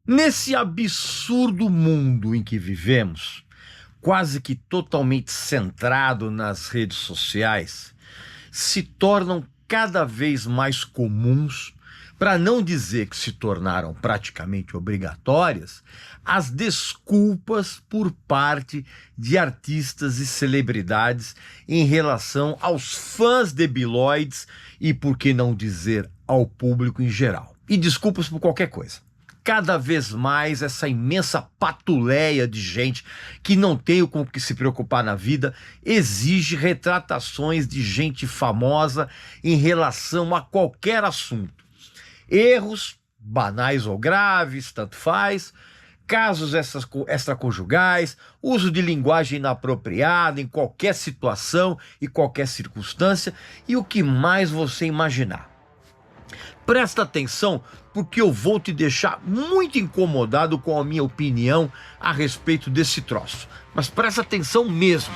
Nesse absurdo mundo em que vivemos, quase que totalmente centrado nas redes sociais, se tornam cada vez mais comuns, para não dizer que se tornaram praticamente obrigatórias, as desculpas por parte de artistas e celebridades em relação aos fãs debilóides e, por que não dizer, ao público em geral. E desculpas por qualquer coisa. Cada vez mais essa imensa patuleia de gente que não tem com o que se preocupar na vida exige retratações de gente famosa em relação a qualquer assunto. Erros, banais ou graves, tanto faz, casos extraconjugais, uso de linguagem inapropriada em qualquer situação e qualquer circunstância e o que mais você imaginar. Presta atenção, porque eu vou te deixar muito incomodado com a minha opinião a respeito desse troço. Mas presta atenção mesmo.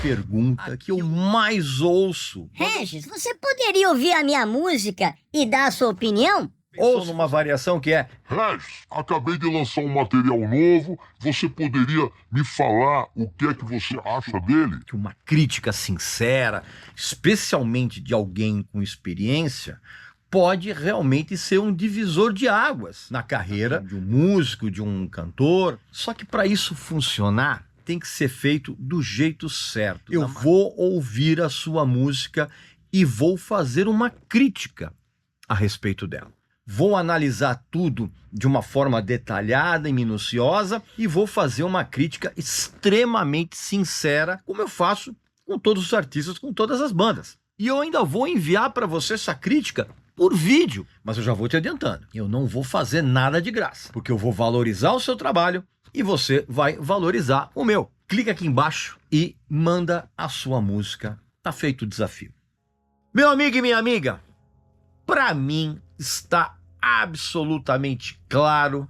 Pergunta que eu mais ouço. Regis, você poderia ouvir a minha música e dar a sua opinião? Ou numa variação que é: Regis, acabei de lançar um material novo, você poderia me falar o que é que você acha dele? que uma crítica sincera, especialmente de alguém com experiência, pode realmente ser um divisor de águas na carreira de um músico, de um cantor. Só que para isso funcionar, tem que ser feito do jeito certo. Eu vou ouvir a sua música e vou fazer uma crítica a respeito dela. Vou analisar tudo de uma forma detalhada e minuciosa e vou fazer uma crítica extremamente sincera, como eu faço com todos os artistas, com todas as bandas. E eu ainda vou enviar para você essa crítica por vídeo, mas eu já vou te adiantando. Eu não vou fazer nada de graça, porque eu vou valorizar o seu trabalho e você vai valorizar o meu. Clica aqui embaixo e manda a sua música. Tá feito o desafio. Meu amigo e minha amiga, para mim está absolutamente claro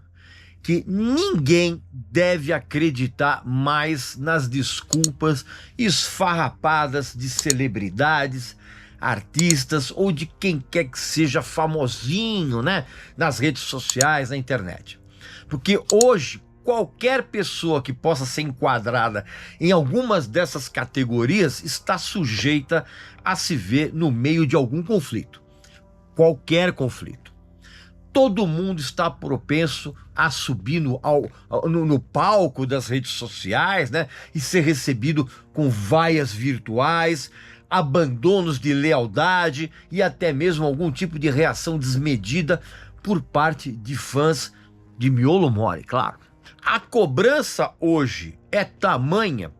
que ninguém deve acreditar mais nas desculpas esfarrapadas de celebridades, artistas ou de quem quer que seja famosinho, né, nas redes sociais, na internet. Porque hoje, qualquer pessoa que possa ser enquadrada em algumas dessas categorias está sujeita a se ver no meio de algum conflito. Qualquer conflito. Todo mundo está propenso a subir no palco das redes sociais, né, e ser recebido com vaias virtuais, abandonos de lealdade e até mesmo algum tipo de reação desmedida por parte de fãs de miolo mole, claro. A cobrança hoje é tamanha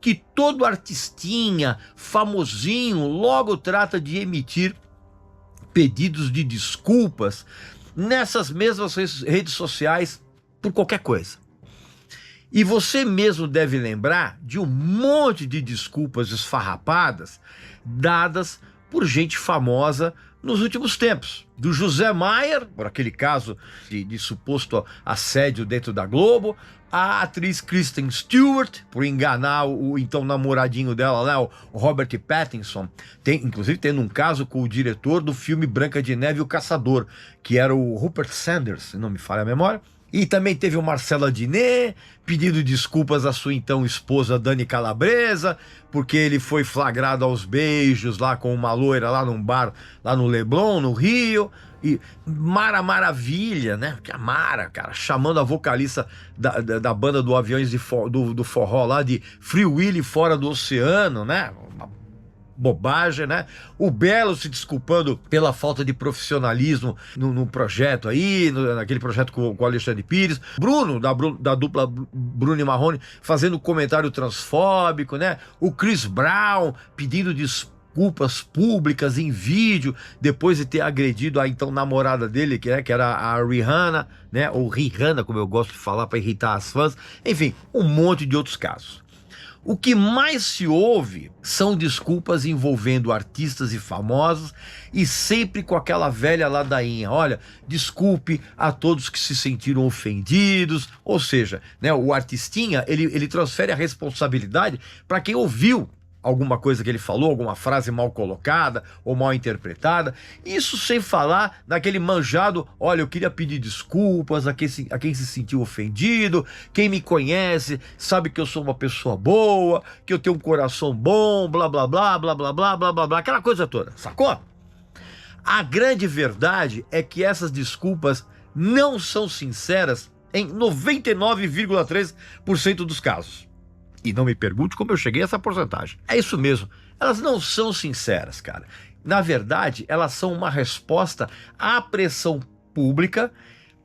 que todo artistinha, famosinho, logo trata de emitir pedidos de desculpas nessas mesmas redes sociais por qualquer coisa. E você mesmo deve lembrar de um monte de desculpas esfarrapadas dadas por gente famosa nos últimos tempos. Do José Maier, por aquele caso de suposto assédio dentro da Globo, a atriz Kristen Stewart, por enganar o então namoradinho dela, né, o Robert Pattinson, inclusive tendo um caso com o diretor do filme Branca de Neve e o Caçador, que era o Rupert Sanders, se não me falha a memória. E também teve o Marcelo Adnet pedindo desculpas à sua então esposa Dani Calabresa, porque ele foi flagrado aos beijos lá com uma loira lá num bar, lá no Leblon, no Rio. E Mara Maravilha, né? Que a Mara, cara, chamando a vocalista da banda do Aviões do Forró lá de Free Willy Fora do Oceano, né? Uma bobagem, né? O Belo se desculpando pela falta de profissionalismo no projeto aí, naquele projeto com o Alexandre Pires. Bruno, da dupla Bruno e Marrone, fazendo comentário transfóbico, né? O Chris Brown pedindo desculpas públicas em vídeo depois de ter agredido a então namorada dele, que era a Rihanna, né? Ou Rihanna, como eu gosto de falar para irritar as fãs. Enfim, um monte de outros casos. O que mais se ouve são desculpas envolvendo artistas e famosos e sempre com aquela velha ladainha. Olha, desculpe a todos que se sentiram ofendidos. Ou seja, né, o artistinha, ele transfere a responsabilidade para quem ouviu alguma coisa que ele falou, alguma frase mal colocada ou mal interpretada. Isso sem falar naquele manjado, olha, eu queria pedir desculpas a quem se sentiu ofendido, quem me conhece sabe que eu sou uma pessoa boa, que eu tenho um coração bom, blá, blá, blá, blá, blá, blá, blá, blá, blá, aquela coisa toda, sacou? A grande verdade é que essas desculpas não são sinceras em 99,3% dos casos. E não me pergunte como eu cheguei a essa porcentagem. É isso mesmo, elas não são sinceras, cara. Na verdade, elas são uma resposta à pressão pública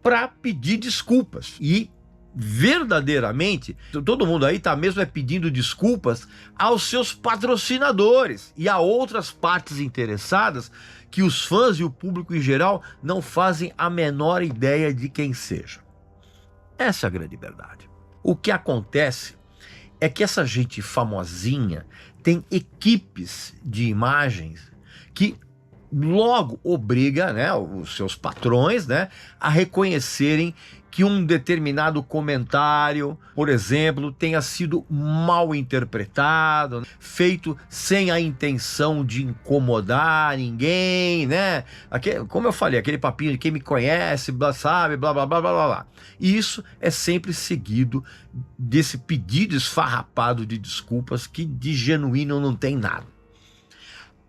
para pedir desculpas. E, verdadeiramente, todo mundo aí tá mesmo pedindo desculpas aos seus patrocinadores e a outras partes interessadas que os fãs e o público em geral não fazem a menor ideia de quem seja. Essa é a grande verdade. O que acontece é que essa gente famosinha tem equipes de imagens que logo obriga, né, os seus patrões, né, a reconhecerem que um determinado comentário, por exemplo, tenha sido mal interpretado, feito sem a intenção de incomodar ninguém, né? Como eu falei, aquele papinho de quem me conhece, sabe, blá, blá, blá, blá, blá, blá. E isso é sempre seguido desse pedido esfarrapado de desculpas que de genuíno não tem nada.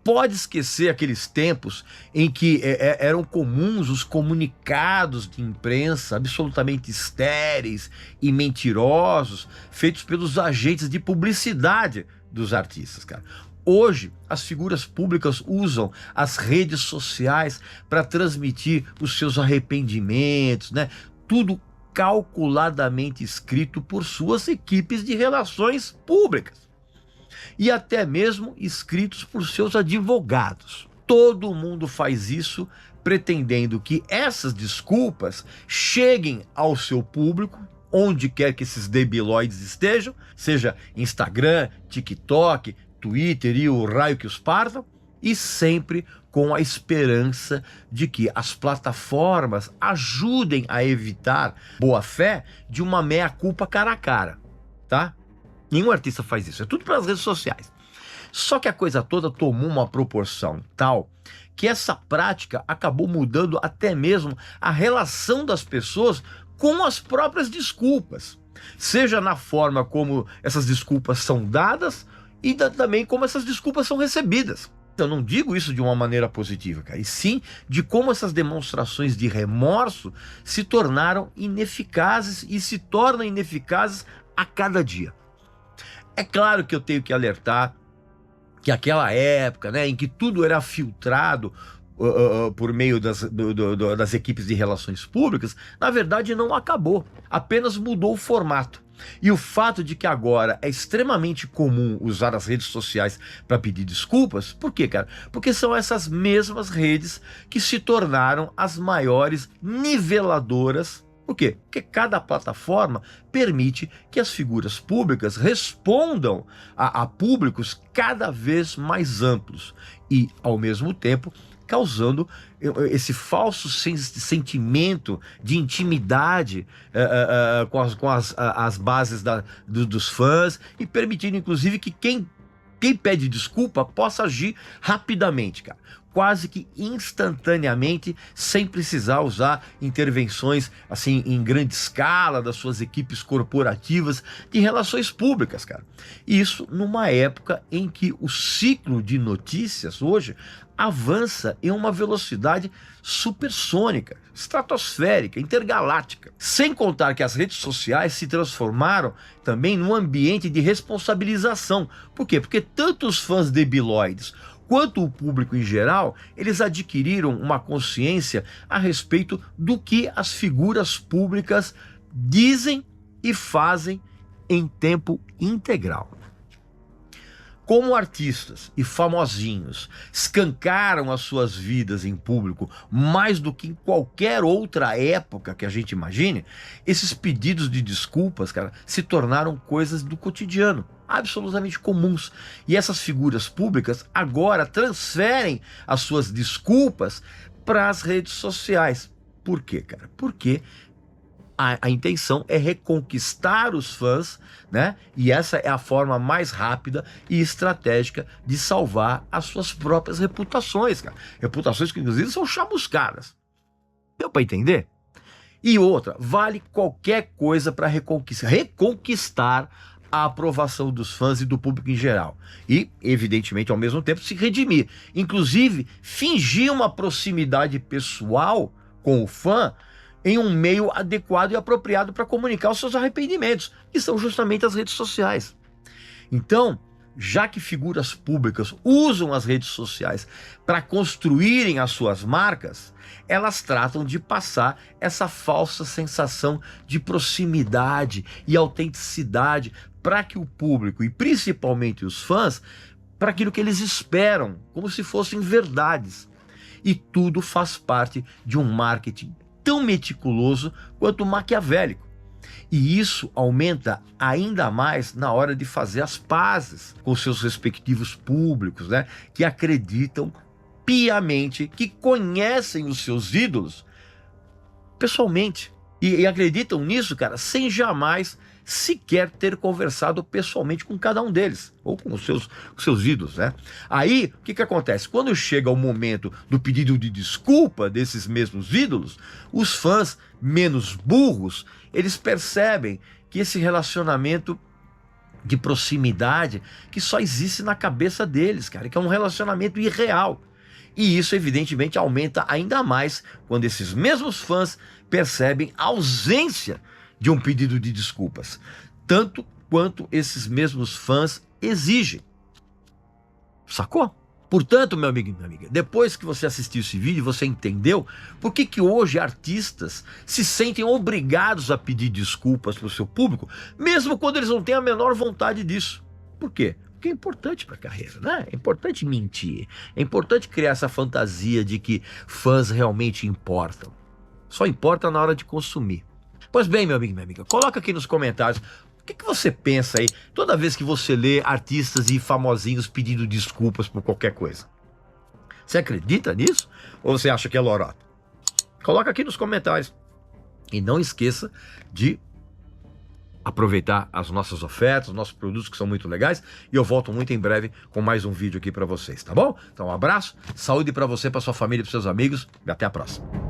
Pode esquecer aqueles tempos em que eram comuns os comunicados de imprensa absolutamente estéreis e mentirosos, feitos pelos agentes de publicidade dos artistas, cara. Hoje, as figuras públicas usam as redes sociais para transmitir os seus arrependimentos, né? Tudo calculadamente escrito por suas equipes de relações públicas. E até mesmo escritos por seus advogados. Todo mundo faz isso pretendendo que essas desculpas cheguem ao seu público, onde quer que esses debilóides estejam, seja Instagram, TikTok, Twitter e o raio que os partam, e sempre com a esperança de que as plataformas ajudem a evitar boa-fé de uma meia-culpa cara a cara, tá? Nenhum artista faz isso, é tudo pelas redes sociais. Só que a coisa toda tomou uma proporção tal que essa prática acabou mudando até mesmo a relação das pessoas com as próprias desculpas. Seja na forma como essas desculpas são dadas e também como essas desculpas são recebidas. Eu não digo isso de uma maneira positiva, cara, e sim de como essas demonstrações de remorso se tornaram ineficazes e se tornam ineficazes a cada dia. É claro que eu tenho que alertar que aquela época, né, em que tudo era filtrado por meio das equipes de relações públicas, na verdade não acabou, apenas mudou o formato. E o fato de que agora é extremamente comum usar as redes sociais para pedir desculpas, por quê, cara? Porque são essas mesmas redes que se tornaram as maiores niveladoras. Por quê? Porque cada plataforma permite que as figuras públicas respondam a públicos cada vez mais amplos e, ao mesmo tempo, causando esse falso sentimento de intimidade com as bases dos fãs e permitindo, inclusive, que quem pede desculpa possa agir rapidamente, cara. Quase que instantaneamente, sem precisar usar intervenções assim em grande escala das suas equipes corporativas de relações públicas, cara. Isso numa época em que o ciclo de notícias hoje avança em uma velocidade supersônica, estratosférica, intergaláctica. Sem contar que as redes sociais se transformaram também num ambiente de responsabilização. Por quê? Porque tanto os fãs debilóides quanto o público em geral, eles adquiriram uma consciência a respeito do que as figuras públicas dizem e fazem em tempo integral. Como artistas e famosinhos escancaram as suas vidas em público mais do que em qualquer outra época que a gente imagine, esses pedidos de desculpas, cara, se tornaram coisas do cotidiano, absolutamente comuns. E essas figuras públicas agora transferem as suas desculpas para as redes sociais. Por quê, cara? Porque a intenção é reconquistar os fãs, né? E essa é a forma mais rápida e estratégica de salvar as suas próprias reputações, cara. Reputações que, inclusive, são chamuscadas. Deu para entender? E outra, vale qualquer coisa para reconquistar a aprovação dos fãs e do público em geral. E, evidentemente, ao mesmo tempo, se redimir. Inclusive, fingir uma proximidade pessoal com o fã em um meio adequado e apropriado para comunicar os seus arrependimentos, que são justamente as redes sociais. Então, já que figuras públicas usam as redes sociais para construírem as suas marcas, elas tratam de passar essa falsa sensação de proximidade e autenticidade para que o público, e principalmente os fãs, para aquilo que eles esperam, como se fossem verdades. E tudo faz parte de um marketing tão meticuloso quanto maquiavélico. E isso aumenta ainda mais na hora de fazer as pazes com seus respectivos públicos, né? Que acreditam piamente, que conhecem os seus ídolos pessoalmente. E acreditam nisso, cara, sem jamais sequer ter conversado pessoalmente com cada um deles, ou com os seus ídolos, né? Aí, o que acontece? Quando chega o momento do pedido de desculpa desses mesmos ídolos, os fãs menos burros, eles percebem que esse relacionamento de proximidade que só existe na cabeça deles, cara, que é um relacionamento irreal. E isso, evidentemente, aumenta ainda mais quando esses mesmos fãs percebem a ausência de um pedido de desculpas, tanto quanto esses mesmos fãs exigem. Sacou? Portanto, meu amigo e minha amiga, depois que você assistiu esse vídeo, você entendeu por que hoje artistas se sentem obrigados a pedir desculpas para o seu público, mesmo quando eles não têm a menor vontade disso. Por quê? Porque é importante para a carreira, né? É importante mentir, é importante criar essa fantasia de que fãs realmente importam. Só importa na hora de consumir. Pois bem, meu amigo e minha amiga, coloca aqui nos comentários o que você pensa aí toda vez que você lê artistas e famosinhos pedindo desculpas por qualquer coisa. Você acredita nisso? Ou você acha que é lorota? Coloca aqui nos comentários. E não esqueça de aproveitar as nossas ofertas, os nossos produtos que são muito legais. E eu volto muito em breve com mais um vídeo aqui para vocês, tá bom? Então um abraço, saúde para você, para sua família e para seus amigos. E até a próxima.